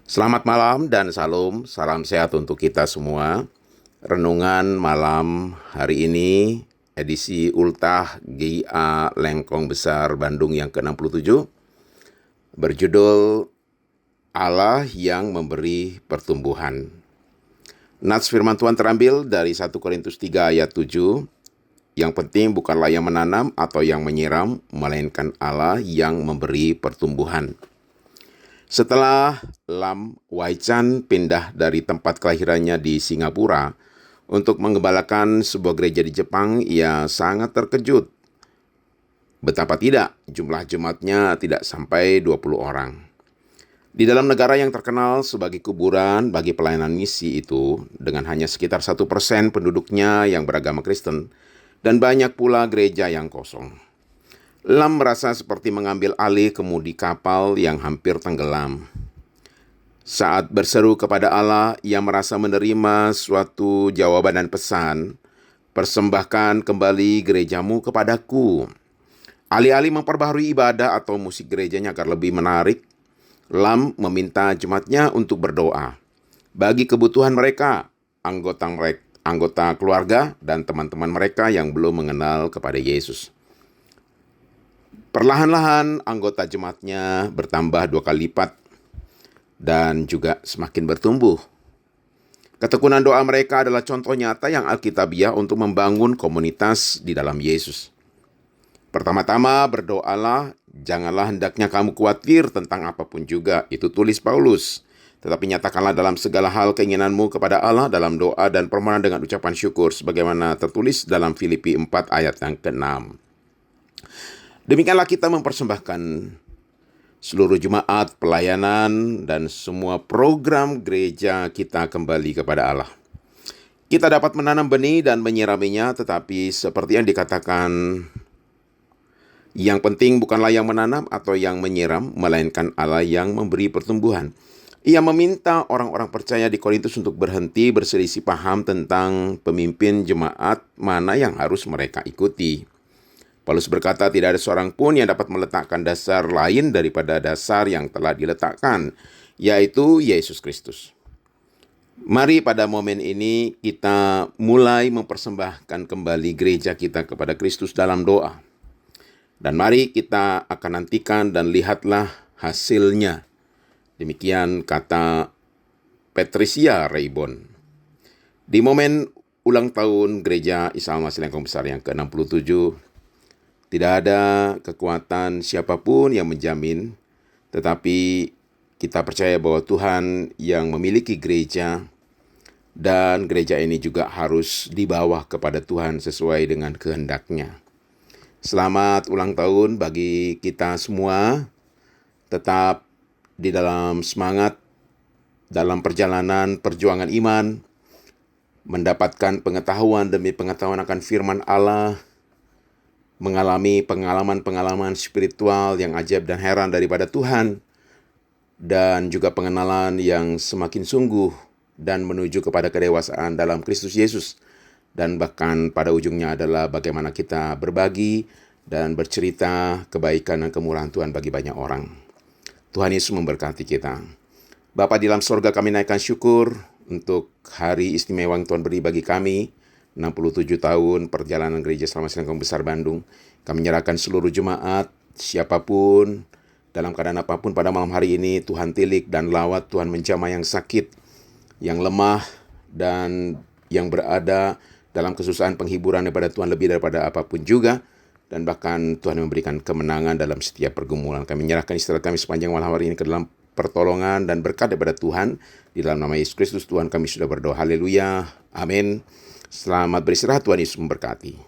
Selamat malam dan salam sehat untuk kita semua. Renungan malam hari ini, edisi Ultah GIA Lengkong Besar Bandung yang ke-67, berjudul Allah yang memberi pertumbuhan. Nats firman Tuhan terambil dari 1 Korintus 3 ayat 7. Yang penting bukanlah yang menanam atau yang menyiram, melainkan Allah yang memberi pertumbuhan. Setelah Lam Wai Chan pindah dari tempat kelahirannya di Singapura untuk mengembalakan sebuah gereja di Jepang, ia sangat terkejut. Betapa tidak, jumlah jemaatnya tidak sampai 20 orang. Di dalam negara yang terkenal sebagai kuburan bagi pelayanan misi itu, dengan hanya sekitar 1% penduduknya yang beragama Kristen, dan banyak pula gereja yang kosong. Lam merasa seperti mengambil alih kemudi kapal yang hampir tenggelam. Saat berseru kepada Allah, ia merasa menerima suatu jawaban dan pesan, "Persembahkan kembali gerejamu kepadaku." Alih-alih memperbaharui ibadah atau musik gerejanya agar lebih menarik, Lam meminta jemaatnya untuk berdoa bagi kebutuhan mereka, anggota keluarga, dan teman-teman mereka yang belum mengenal kepada Yesus. Perlahan-lahan anggota jemaatnya bertambah 2 kali lipat dan juga semakin bertumbuh. Ketekunan doa mereka adalah contoh nyata yang alkitabiah untuk membangun komunitas di dalam Yesus. Pertama-tama berdoalah, janganlah hendaknya kamu khawatir tentang apapun juga, itu tulis Paulus. Tetapi nyatakanlah dalam segala hal keinginanmu kepada Allah dalam doa dan permohonan dengan ucapan syukur, sebagaimana tertulis dalam Filipi 4 ayat yang ke-6. Demikianlah kita mempersembahkan seluruh jemaat, pelayanan, dan semua program gereja kita kembali kepada Allah. Kita dapat menanam benih dan menyiraminya, tetapi seperti yang dikatakan, yang penting bukanlah yang menanam atau yang menyiram, melainkan Allah yang memberi pertumbuhan. Ia meminta orang-orang percaya di Korintus untuk berhenti berselisih paham tentang pemimpin jemaat mana yang harus mereka ikuti. Paulus berkata, tidak ada seorang pun yang dapat meletakkan dasar lain daripada dasar yang telah diletakkan, yaitu Yesus Kristus. Mari pada momen ini kita mulai mempersembahkan kembali gereja kita kepada Kristus dalam doa. Dan mari kita akan nantikan dan lihatlah hasilnya. Demikian kata Patricia Raybon. Di momen ulang tahun Gereja Isa Al-Masih Lengkong Besar yang ke-67, tidak ada kekuatan siapapun yang menjamin, tetapi kita percaya bahwa Tuhan yang memiliki gereja, dan gereja ini juga harus dibawa kepada Tuhan sesuai dengan kehendak-Nya. Selamat ulang tahun bagi kita semua. Tetap di dalam semangat, dalam perjalanan perjuangan iman, mendapatkan pengetahuan demi pengetahuan akan firman Allah, mengalami pengalaman-pengalaman spiritual yang ajaib dan heran daripada Tuhan, dan juga pengenalan yang semakin sungguh dan menuju kepada kedewasaan dalam Kristus Yesus. Dan bahkan pada ujungnya adalah bagaimana kita berbagi dan bercerita kebaikan dan kemurahan Tuhan bagi banyak orang. Tuhan Yesus memberkati kita. Bapa di dalam sorga, kami naikkan syukur untuk hari istimewa yang Tuhan beri bagi kami, 67 tahun perjalanan Gereja Al-Masih Lengkong Besar Bandung. Kami menyerahkan seluruh jemaat, siapapun, dalam keadaan apapun pada malam hari ini. Tuhan tilik dan lawat, Tuhan menjamah yang sakit, yang lemah, dan yang berada dalam kesusahan, penghiburan daripada Tuhan lebih daripada apapun juga. Dan bahkan Tuhan memberikan kemenangan dalam setiap pergumulan. Kami menyerahkan istirahat kami sepanjang malam hari ini ke dalam pertolongan dan berkat daripada Tuhan. Di dalam nama Yesus Kristus Tuhan kami sudah berdoa. Haleluya. Amin. Selamat beristirahat, Tuhan Yesus memberkati.